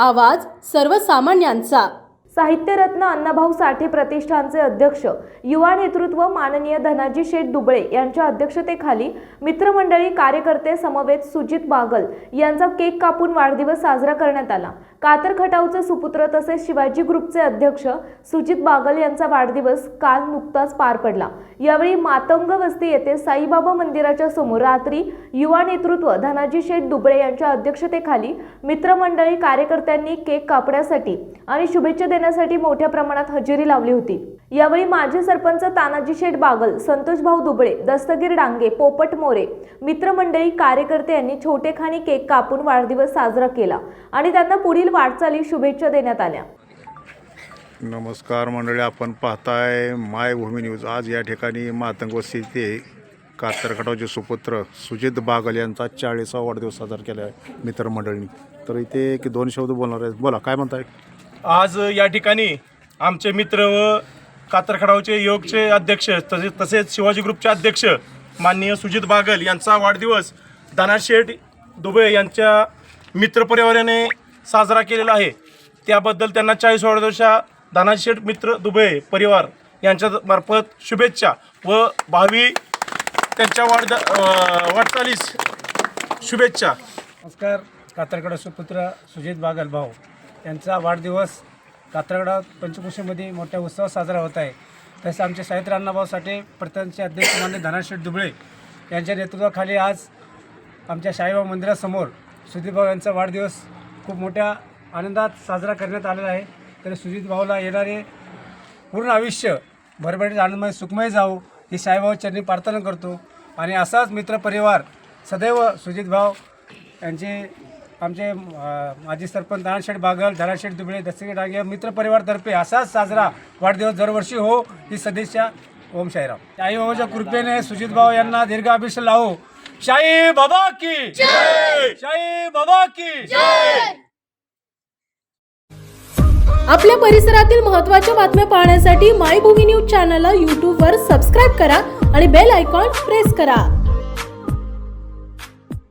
आवाज सर्वसामान्यांचा। साहित्यरत्न अण्णाभाऊ साठे प्रतिष्ठानचे अध्यक्ष युवा नेतृत्व माननीय धनाजी शेठ दुबळे यांच्या अध्यक्षतेखाली मित्रमंडळी कार्यकर्ते समवेत सुजित बागल यांचा केक कापून वाढदिवस साजरा करण्यात आला। कातर खटावचे सुपुत्र तसेच शिवाजी ग्रुपचे अध्यक्ष सुजित बागल यांचा वाढदिवस काल नुकताच पार पडला। यावेळी मातंग वस्ती येथे साईबाबा मंदिराच्या समोर रात्री युवा नेतृत्व धनाजी शेठ दुबळे यांच्या अध्यक्षतेखाली मित्रमंडळी कार्यकर्त्यांनी केक कापण्यासाठी आणि शुभेच्छा देण्यासाठी मोठ्या प्रमाणात हजेरी लावली होती। यावेळी माजी सरपंच तानाजी शेठ बागल, संतोष भाऊ दुबळे, दस्तगीर डांगे, पोपट मोरे, मित्रमंडळी कार्यकर्ते यांनी छोटेखानी केक कापून वाढदिवस साजरा केला आणि त्यांना पुढील वाटचाली शुभेच्छा देण्यात आल्या। नमस्कार मंडळी, आपण पाहताय मायभूमी न्यूज। आज या ठिकाणी मातंग वस्ती येथे कातर खटावचे सुपुत्र सुजित बागल यांचा 40वा वाढदिवस साजरा केला आहे मित्रमंडळींनी। तर इथे की दोन शब्द बोलणार आहेत, बोला काय म्हणताय? आज या ठिकाणी आमचे मित्र व कातर खटावचे योगचे अध्यक्ष तसेच शिवाजी ग्रुपचे अध्यक्ष माननीय सुजित बागल यांचा वाढदिवस धनाशेठ दुबळे यांच्या मित्रपरिवाराने साजरा केलेला आहे। त्याबद्दल त्यांना 40 वाढदिवसा धनाशेठ मित्र दुबळे परिवार यांच्या मार्फत शुभेच्छा व भावी त्यांच्या वाटचालीस शुभेच्छा। नमस्कार। कातरखटाव सुपुत्र सुजित बागल भाऊ यांचा वाढदिवस कातरखटाव पंचक्रोशीमध्ये मोठ्या उत्सवात साजरा होत आहे। तसेच आमचे साहित्य अण्णाभाऊ साठे प्रतिष्ठानचे अध्यक्ष माननीय धनाशेठ दुबळे यांच्या नेतृत्वाखाली आज आमच्या साईबाबा मंदिरासमोर सुजित भाऊ यांचा वाढदिवस खूप मोठ्या आनंदात साजरा करण्यात आलेला आहे। तर सुजित भाऊला येणारे पूर्ण आयुष्य भरभराटीत आनंदमय सुखमय जावो ही साईबाबा चरणी प्रार्थना करतो आणि असाच मित्रपरिवार सदैव सुजित भाऊ यांचे आमचे माजी सरपंच तानाशेठ बागल, धनाशेठ दुबळे, दस्तगीर डांगे मित्रपरिवारतर्फे असाच साजरा वाढदिवस दरवर्षी हो ही सदिच्छा। ओम साईराम। साईबाबाच्या कृपेने सुजित भाऊ यांना दीर्घ आयुष्य लावो। साई बाबा की जय, साई बाबा की जय। आपल्या परिसरातील महत्त्वाच्या बातम्या पाहण्यासाठी मायभूमी न्यूज चॅनलला YouTube वर सबस्क्राइब करा आणि बेल आयकॉन प्रेस करा।